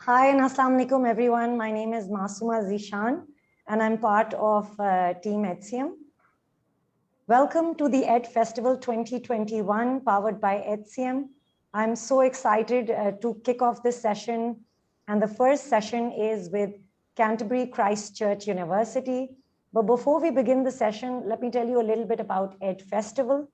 Hi and Assalamu alaikum everyone. My name is Masuma Zishan and I'm part of Team EDSIUM. Welcome to the Ed Festival 2021 powered by EDSIUM. I'm so excited to kick off this session, and the first session is with Canterbury Christ Church University. But before we begin the session, let me tell you a little bit about Ed Festival.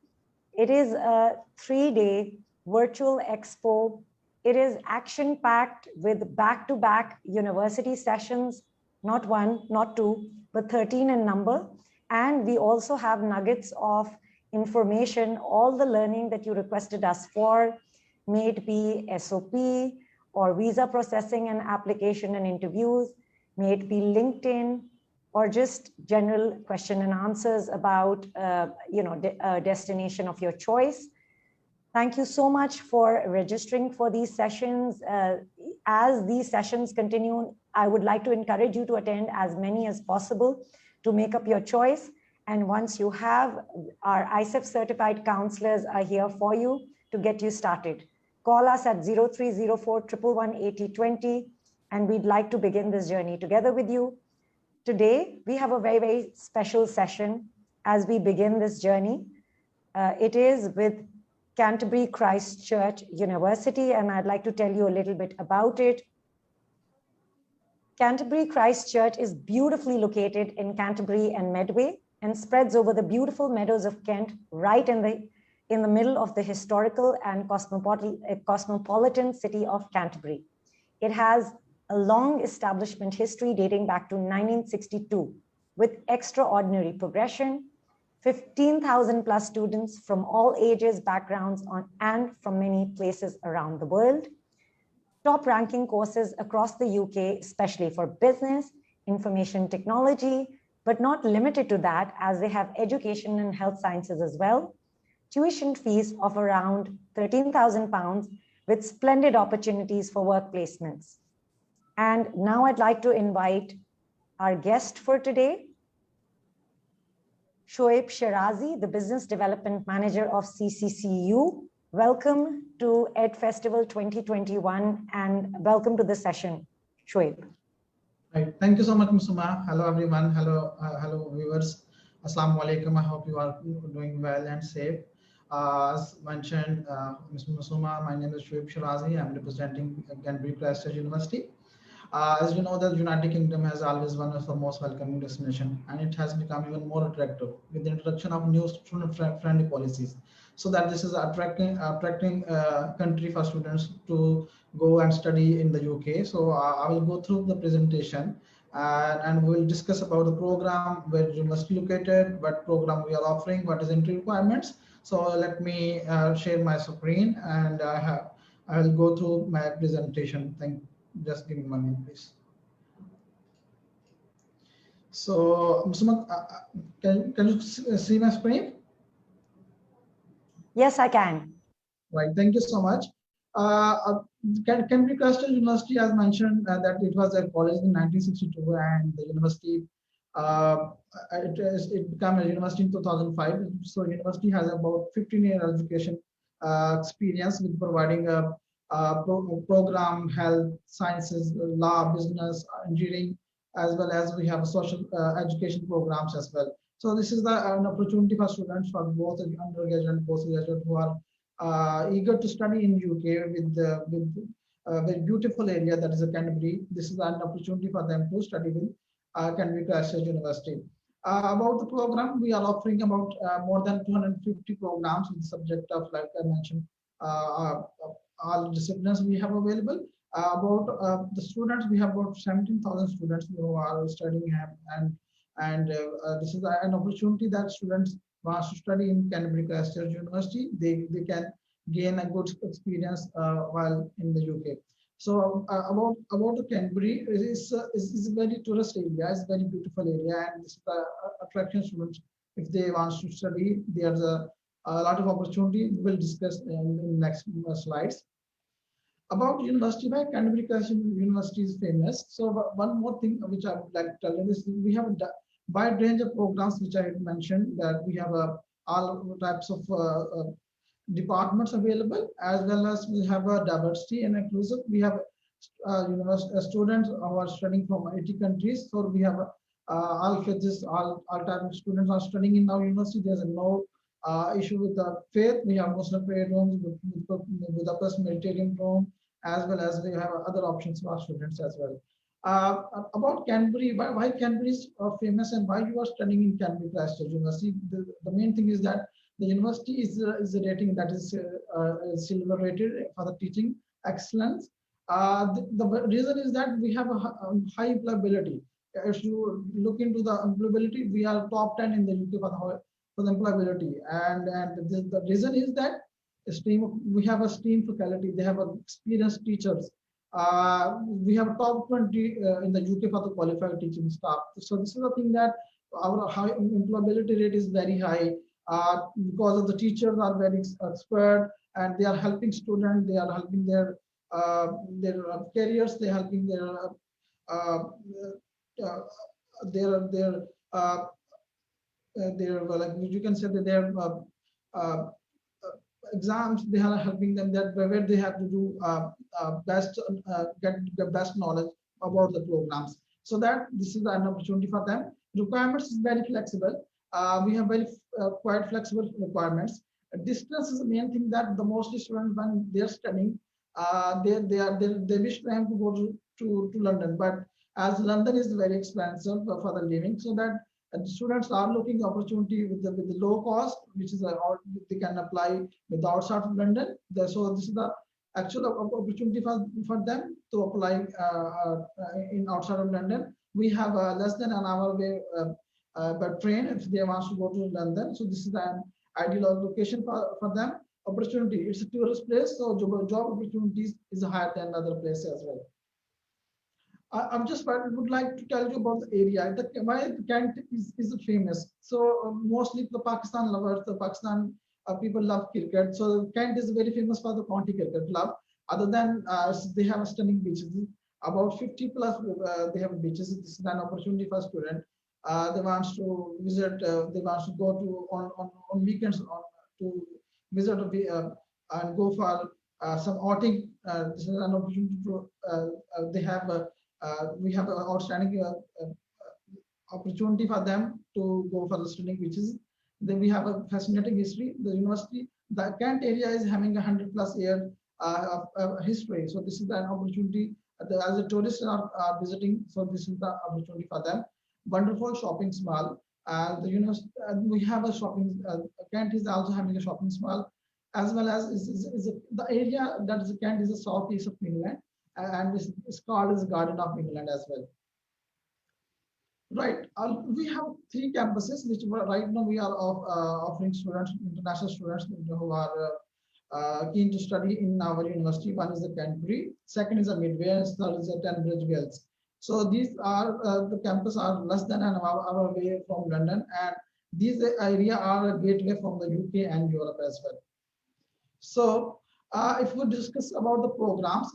It is a 3-day virtual expo. It is action-packed with back-to-back university sessions, not one, not two, but 13 in number. And we also have nuggets of information, all the learning that you requested us for, may it be SOP or visa processing and application and interviews, may it be LinkedIn, or just general question and answers about destination of your choice. Thank you so much for registering for these sessions. As these sessions continue, I would like to encourage you to attend as many as possible to make up your choice. And once you have, our ICEF certified counselors are here for you to get you started. Call us at 0304 111 8020, and we'd like to begin this journey together with you. Today, we have a very, very special session as we begin this journey. It is with Canterbury Christ Church University, and I'd like to tell you a little bit about it. Canterbury Christ Church is beautifully located in Canterbury and Medway and spreads over the beautiful meadows of Kent, right in the middle of the historical and cosmopolitan city of Canterbury. It has a long establishment history dating back to 1962 with extraordinary progression, 15,000 plus students from all ages, backgrounds, and from many places around the world. Top ranking courses across the UK, especially for business, information technology, but not limited to that, as they have education and health sciences as well. Tuition fees of around £13,000 with splendid opportunities for work placements. And now I'd like to invite our guest for today, Shoaib Shirazi, the Business Development Manager of CCCU. Welcome to Ed Festival 2021 and welcome to the session, Shoaib. Right. Thank you so much, Musuma. Hello, everyone. Hello, viewers. Assalamu alaikum. I hope you are doing well and safe. As mentioned, Ms. Musuma, my name is Shoaib Shirazi. I'm representing Canterbury Christ Church University. As you know, the United Kingdom has always one of the most welcoming destinations, and it has become even more attractive with the introduction of new student-friendly policies. So that this is attracting country for students to go and study in the UK. So I will go through the presentation and we'll discuss about the program, where university located, what program we are offering, what is entry requirements. So let me share my screen and I will go through my presentation. Just give me 1 minute, please. So, Musuma, can you see my screen? Yes, I can. Right. Thank you so much. Canterbury Christ Church University, as mentioned, that it was a college in 1962, and the university it became a university in 2005. So, university has about 15-year education experience with providing a program, health, sciences, law, business, engineering, as well as we have social education programs as well. So this is an opportunity for students for both undergraduate and postgraduate who are eager to study in UK with a very beautiful area that is a Canterbury. This is an opportunity for them to study with Canterbury Christ Church University. About the program, we are offering about more than 250 programs in the subject of, like I mentioned, all disciplines we have available. About the students, we have about 17,000 students who are studying here, and this is an opportunity that students want to study in Canterbury Christ Church University. They can gain a good experience while in the UK. So about the Canterbury, is a very tourist area. It's a very beautiful area, and this attraction students if they want to study. There's a lot of opportunity. We will discuss in the next slides. About university, why Canterbury Christ University is famous. So one more thing which I would like to tell you is we have a wide range of programs which I had mentioned, that we have all types of departments available, as well as we have a diversity and inclusive. We have students who are studying from 80 countries. So we have all phases, all type of students are studying in our university. There's no issue with the faith. We have Muslim prayer rooms, Budapest Mediterranean room, as well as we have other options for our students as well. About Canterbury, why Canterbury is famous and why you are studying in Canterbury Christ Church University. The main thing is that the university is a rating that is silver rated for the teaching excellence. The reason is that we have a high employability. If you look into the employability, we are top 10 in the UK for the employability. And the reason is that we have a STEAM faculty. They have experienced teachers. We have top 20 in the UK for the qualified teaching staff. So this is the thing that our high employability rate is very high because of the teachers are very expert and they are helping students. They are helping their careers. They are helping their like you can say that their exams. They are helping them that where they have to do get the best knowledge about the programs. So that this is an opportunity for them. Requirements is very flexible. We have very quite flexible requirements. Distance is the main thing that the most students when they are studying, they wish them to go to London, but as London is very expensive for the living, so that the students are looking opportunity with the low cost, which is they can apply with outside of London. So this is the actual opportunity for them to apply in outside of London. We have less than an hour way by train if they want to go to London. So this is an ideal location for them. Opportunity, it's a tourist place, so job opportunities is higher than other places as well. I'm just would like to tell you about the area. Why Kent is famous. So mostly the Pakistan lovers, the Pakistan people love cricket. So Kent is very famous for the county cricket club. Other than they have stunning beaches, about 50 plus they have beaches. This is an opportunity for student. They want to visit. They want to go to on weekends to visit and go for some outing. This is an opportunity to they have. We have an outstanding opportunity for them to go for the studying beaches. Then we have a fascinating history. The university, the Kent area is having 100+ year history. So this is an opportunity as a tourist are visiting. So this is the opportunity for them. Wonderful shopping mall. The university, we have a shopping. Kent is also having a shopping mall, as well as the area that is Kent is the southeast of England. And it's called as Garden of England as well. Right, we have 3 campuses, which right now we are offering students, international students who are keen to study in our university. One is the Canterbury, second is the Midway, and third is the Tunbridge Wells. So these are the campus are less than an hour away from London, and these area are a gateway from the UK and Europe as well. So if we discuss about the programs,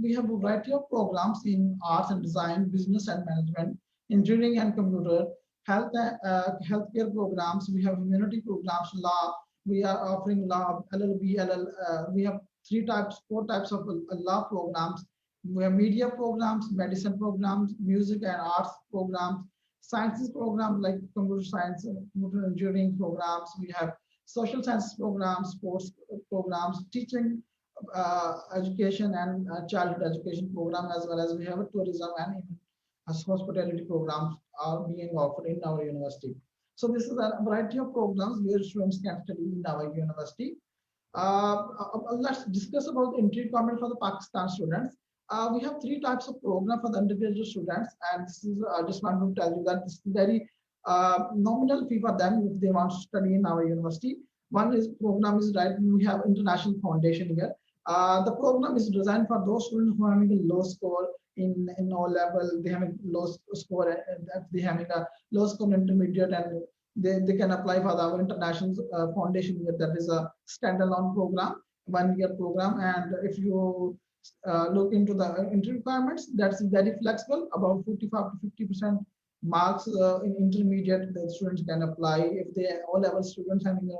we have a variety of programs in arts and design, business and management, engineering and computer, healthcare programs. We have humanity programs, law. We are offering law, LLB, we have 4 types of law programs. We have media programs, medicine programs, music and arts programs, sciences programs like computer science, computer engineering programs. We have social sciences programs, sports programs, teaching, education and childhood education program, as well as we have a tourism and even hospitality programs are being offered in our university. So this is a variety of programs where students can study in our university. Let's discuss about the entry requirement for the Pakistan students. We have 3 types of program for the undergraduate students, and this is I just want to tell you that this is very nominal fee for them if they want to study in our university. One is program is right. We have international foundation here. The program is designed for those students who are having a low score in O level. They have a low score, and they having a low score intermediate, and they can apply for our international foundation here. That is a standalone program, 1-year program, and if you look into the entry requirements, that's very flexible. About 45 to 50% marks in intermediate, the students can apply. If they O level students having a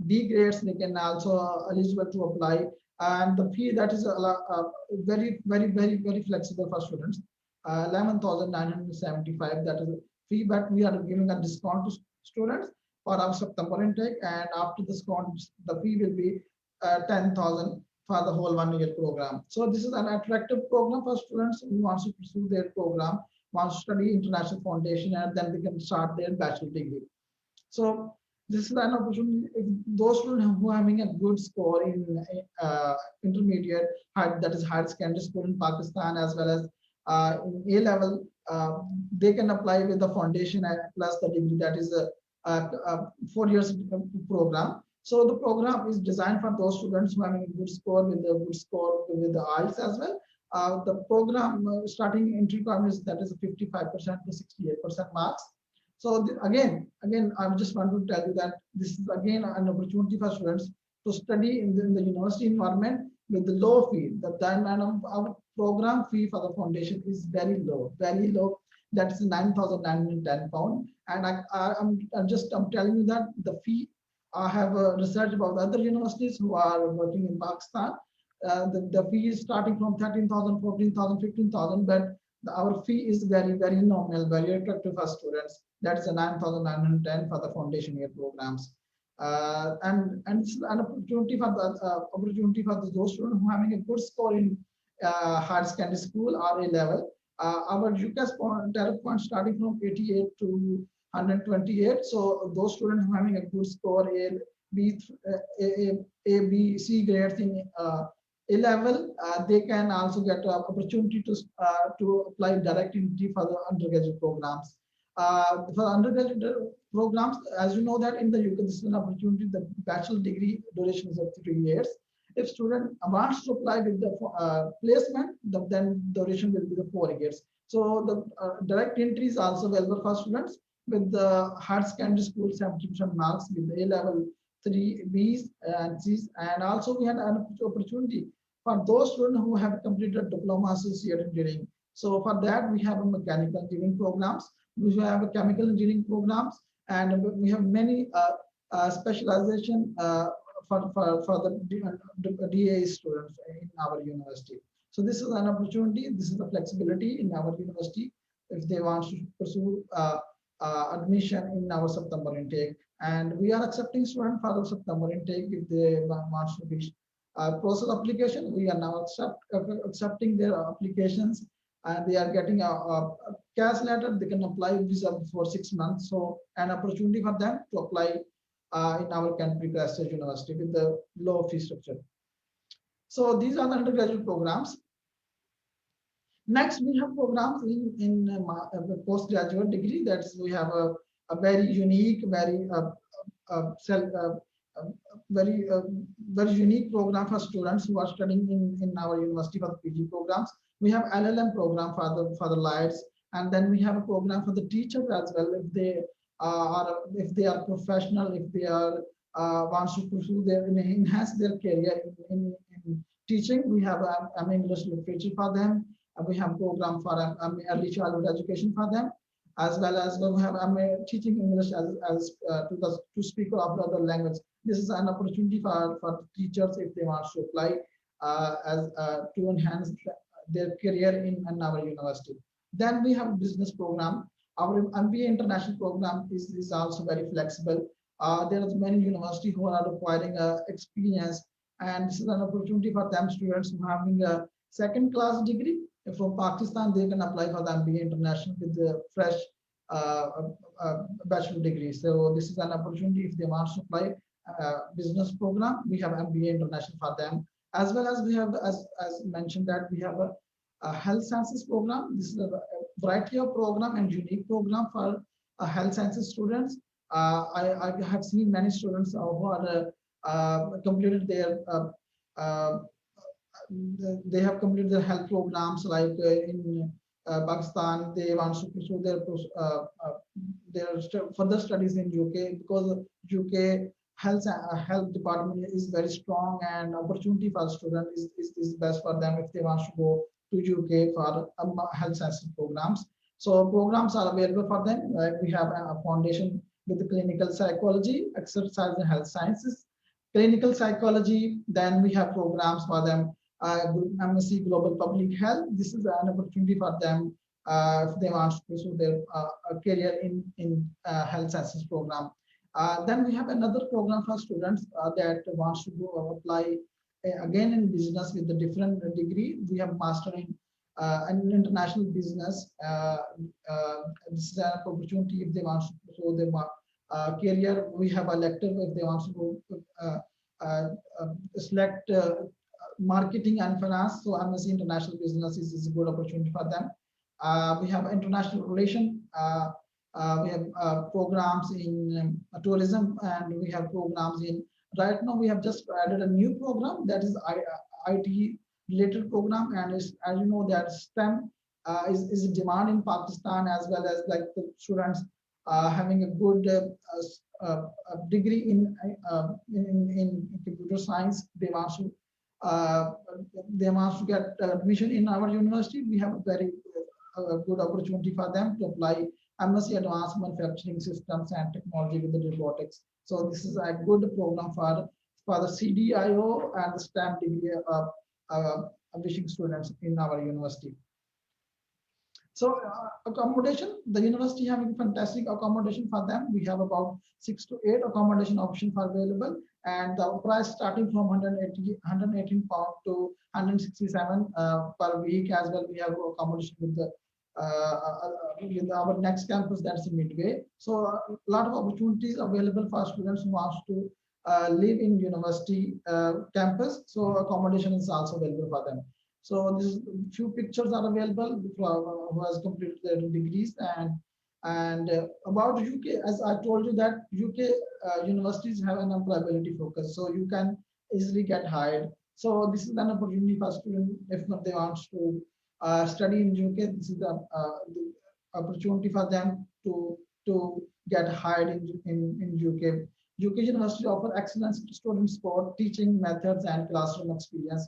D grades, they can also eligible to apply. and the fee that is very flexible for students. 11,975, that is a fee, but we are giving a discount to students for our September intake, and after discount the fee will be 10,000 for the whole 1 year program. So this is an attractive program for students who want to pursue their program, want to study international foundation, and then they can start their bachelor degree. So this is an opportunity. If those students who are having a good score in intermediate, that is higher secondary school in Pakistan, as well as in A level, they can apply with the foundation and plus the degree, that is a 4 years program. So the program is designed for those students who are having a good score with the IELTS as well. The program starting entry requirement is, that is 55% to 68% marks. So again, I just want to tell you that this is again an opportunity for students to study in the university environment with the low fee. Our program fee for the foundation is very low. That is 9,910 pound. And I'm telling you that the fee. I have researched about other universities who are working in Pakistan. The fee is starting from 13,000, 14,000, 15,000, but our fee is very nominal, very attractive for students. That's a 9,910 for the foundation year programs. And it's an opportunity for those students who are having a good score in higher secondary school or A level. Our UCAS tariff point starting from 88 to 128. So those students who are having a good score, B, C grades in A level, they can also get an opportunity to apply direct entry for the undergraduate programs. For undergraduate programs, as you know that in the UK, this is an opportunity. The bachelor degree duration is of 3 years. If student wants to apply with the placement, then duration will be the 4 years. So the direct entry is also available for students with the higher secondary school 70% marks, with the A level 3 Bs and Cs, and also we had an opportunity for those students who have completed diploma associate engineering. So for that we have a mechanical engineering programs, we have a chemical engineering programs, and we have many specialization for the DA students in our university. So this is an opportunity. This is the flexibility in our university if they want to pursue admission in our September intake, and we are accepting students for the September intake if they want to be process application. We are now accepting their applications, and they are getting a cash letter. They can apply visa for 6 months. So an opportunity for them to apply in our Canterbury Christ University with the low fee structure. So these are the undergraduate programs. Next, we have programs in postgraduate degree. That's we have a very unique, very unique program for students who are studying in our university for the PG programs. We have LLM program for the lights, and then we have a program for the teachers as well. If they are professional, if they are wants to pursue enhance their career in teaching, we have English literature for them. We have program for early childhood education for them, as well as we have teaching English as to speak of other language. This is an opportunity for teachers if they want to apply to enhance their career in our university. Then we have business program. Our MBA international program is also very flexible. There are many universities who are requiring experience, and this is an opportunity for them students who are having a second class degree from Pakistan. They can apply for the MBA international with the fresh bachelor degree. So this is an opportunity if they want to apply business program. We have MBA international for them, as well as we have, as mentioned, that we have a health sciences program. This is a variety of program and unique program for health sciences students. I have seen many students who are completed their they have completed their health programs, like in Pakistan. They want to pursue their further studies in UK, because UK health department is very strong, and opportunity for students is best for them if they want to go to UK for health sciences programs. So programs are available for them. Like we have a foundation with the clinical psychology, exercise and health sciences, clinical psychology. Then we have programs for them. MSc Global Public Health. This is an opportunity for them if they want to pursue their career in health sciences program. Then we have another program for students that wants to go apply again in business with a different degree. We have master in an international business. This is an opportunity if they want to pursue their career. We have elective if they want to go select marketing and finance. So MSc International Business is a good opportunity for them. We have international relation. We have programs in tourism, and we have programs in, right now we have just added a new program that is IT related program, and as you know that STEM is a demand in Pakistan, as well as like the students having a good degree in computer science. They want to get admission in our university. We have a very good opportunity for them to apply MSc Advanced Manufacturing Systems and Technology with the robotics. So this is a good program for the CDIO and the STEM degree wishing students in our university. So accommodation, the university having fantastic accommodation for them. We have about 6 to 8 accommodation options available, and the price starting from 118 pound to 167 per week. As well, we have accommodation with our next campus, that's in Midway. So a lot of opportunities available for students who wants to live in university campus. So accommodation is also available for them. So this few pictures are available who has completed their degrees. And about UK, as I told you that UK universities have an employability focus, so you can easily get hired. So this is an opportunity for students if they want to study in UK. This is the opportunity for them to get hired in UK. UK universities offer excellent student support, teaching methods, and classroom experience.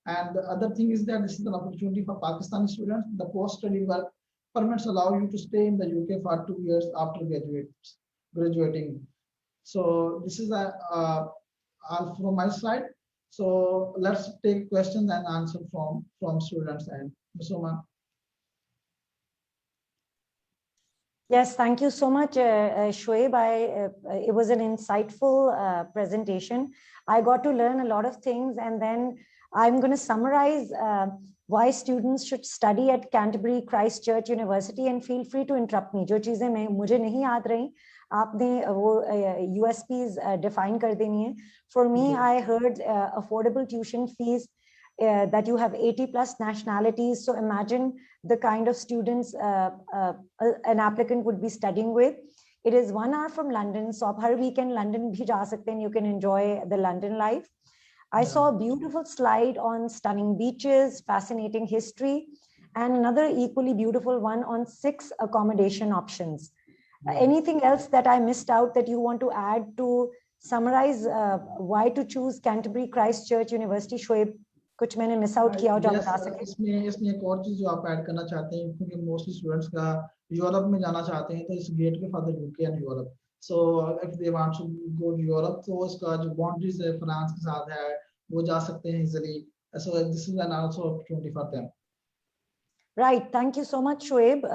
And the other thing is that this is an opportunity for Pakistani students. The post-study work permits allow you to stay in the UK for 2 years after graduating. So this is all from my side. So let's take questions and answer from students and Musoma. Yes, thank you so much, Shoaib. It was an insightful presentation. I got to learn a lot of things, and then I'm going to summarize why students should study at Canterbury Christ Church University, and feel free to interrupt me. जो चीजें मुझे नहीं याद रही, आपने वो USPs define कर देनी है. For me, I heard affordable tuition fees, that you have 80 plus nationalities. So imagine the kind of students an applicant would be studying with. It is 1 hour from London, so आप हर weekend London भी जा सकते हैं. You can enjoy the London life. I saw a beautiful slide on stunning beaches, fascinating history, and another equally beautiful one on 6 accommodation options. Anything else that I missed out that you want to add to summarize why to choose Canterbury Christ Church University? Shoaib, कुछ मैंने miss out किया हो जो आप बता सकें? इसमें एक और चीज जो आप ऐड करना चाहते हैं, क्योंकि मोस्टली स्टूडेंट्स का यूरोप में जाना चाहते हैं, तो इस गेट पे for the UK and Europe. So if they want to go to Europe, तो इसका जो बाउंड्रीज है फ्रांस के साथ है, वो जा सकते हैं easily. So this is an also opportunity for them. Right. Thank you so much, Shoaib.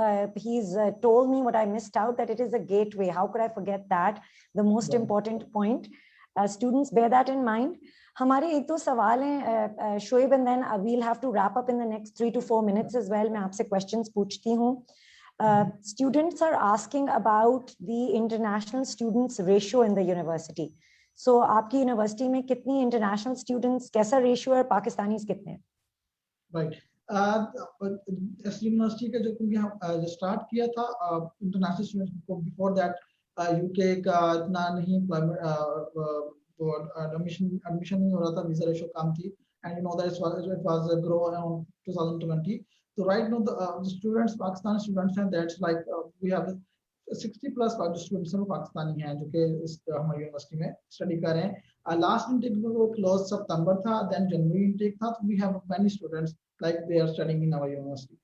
He's told me what I missed out, that it is a gateway. How could I forget that? The most important point. Students, bear that in mind. हमारे एक दो सवाल हैं, Shoaib, and then we'll have to wrap up in the next 3 to 4 minutes as well. मैं आपसे questions पूछती हूँ. Students are asking about the international students ratio in the university. So आपकी यूनिवर्सिटी में कितनी international students, कैसा ratio है, Pakistanis कितने हैं? Right. इस यूनिवर्सिटी का जो क्योंकि हम स्टार्ट किया था इंटरनेशनल स्टूडेंट्स को, बिफोर दैट यूके का इतना नहीं एडमिशन नहीं हो रहा था, वीजा रेशो कम थी, and you know that it was grow around 2020. So right now the students, Pakistani students हैं, that's like we have 60 plus students हैं पाकिस्तानी हैं जो कि इस हमारी यूनिवर्सिटी में स्टडी कर रहे हैं. लास्ट इनटेक वो क्लोज सितंबर था, देन जनवरी इनटेक था. We have many students like they are studying in our university.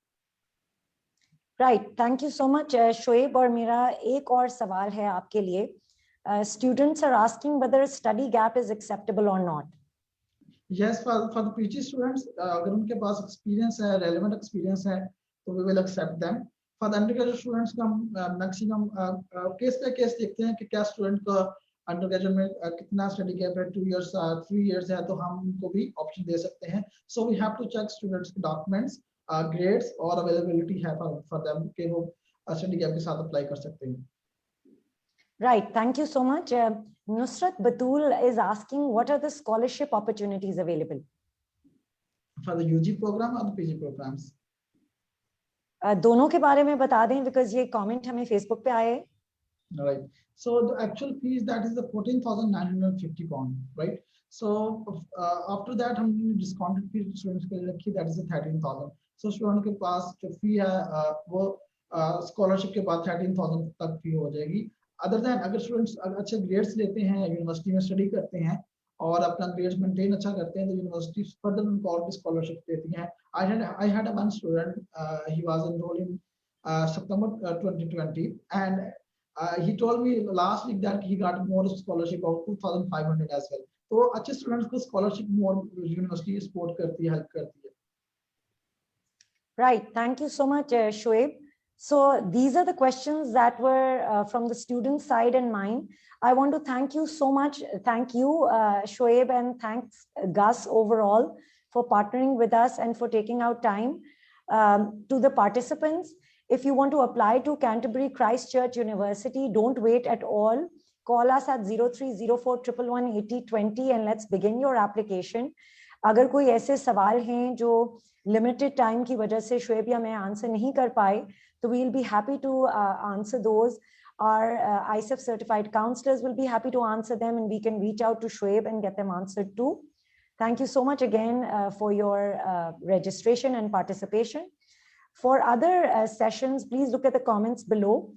Right. Thank you so much, Shoaib. और मेरा एक और सवाल है आपके लिए. students are asking whether a study gap is acceptable or not. Yes, for the PG students, अगर उनके पास experience है, relevant experience है, तो we will accept them. For the undergraduate students का maximum case by case देखते हैं कि क्या student का undergraduate में कितना study gap है, 2 years, 3 years है, तो हम उनको भी option दे सकते हैं. So we have to check students के documents, grades और availability है for them कि वो study gap के साथ apply कर सकते हैं. Right, thank you so much. Nusrat Batul is asking, what are the scholarship opportunities available? For the UG program or the PG programs? दोनों के बारे में बता दें, because ये comment हमें Facebook पे आए. Right. So the actual fees, that is the 14,950 pound, right? So after that हमने discounted fee students के लिए रखी, that is the 13,000. So student के पास जो fee है वो scholarship के बाद 13,000 तक fee हो जाएगी. Other than अगर students अच्छे grades लेते हैं, यूनिवर्सिटी में study करते हैं और अपना grades maintain अच्छा करते हैं, तो यूनिवर्सिटी further उनको और भी scholarship देती हैं. I had a one student, he was enrolled in September 2020, and he told me last week that he got more scholarship of 2,500 as well. तो अच्छे students को scholarship more university support करती है, help करती है. Right, thank you so much, Shoaib. So these are the questions that were from the student side and mine. I want to thank you so much. Thank you, Shoaib, and thanks Gus overall for partnering with us and for taking out time. To the participants, if you want to apply to Canterbury Christ Church University, don't wait at all. Call us at 0304 111 8020 and let's begin your application. अगर कोई ऐसे सवाल हैं जो limited time की वजह से शोएब या मैं आंसर नहीं कर पाए, तो we'll be happy to answer those. Our ISEF certified counselors will be happy to answer them, and we can reach out to Shoaib and get them answered too. Thank you so much again for your registration and participation. For other sessions, please look at the comments below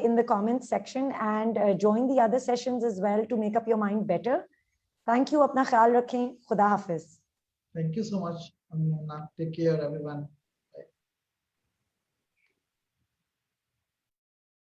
in the comments section and join the other sessions as well to make up your mind better. Thank you. Apna khayal rakhein. Khuda Hafiz. Thank you so much, Amina. Take care, everyone.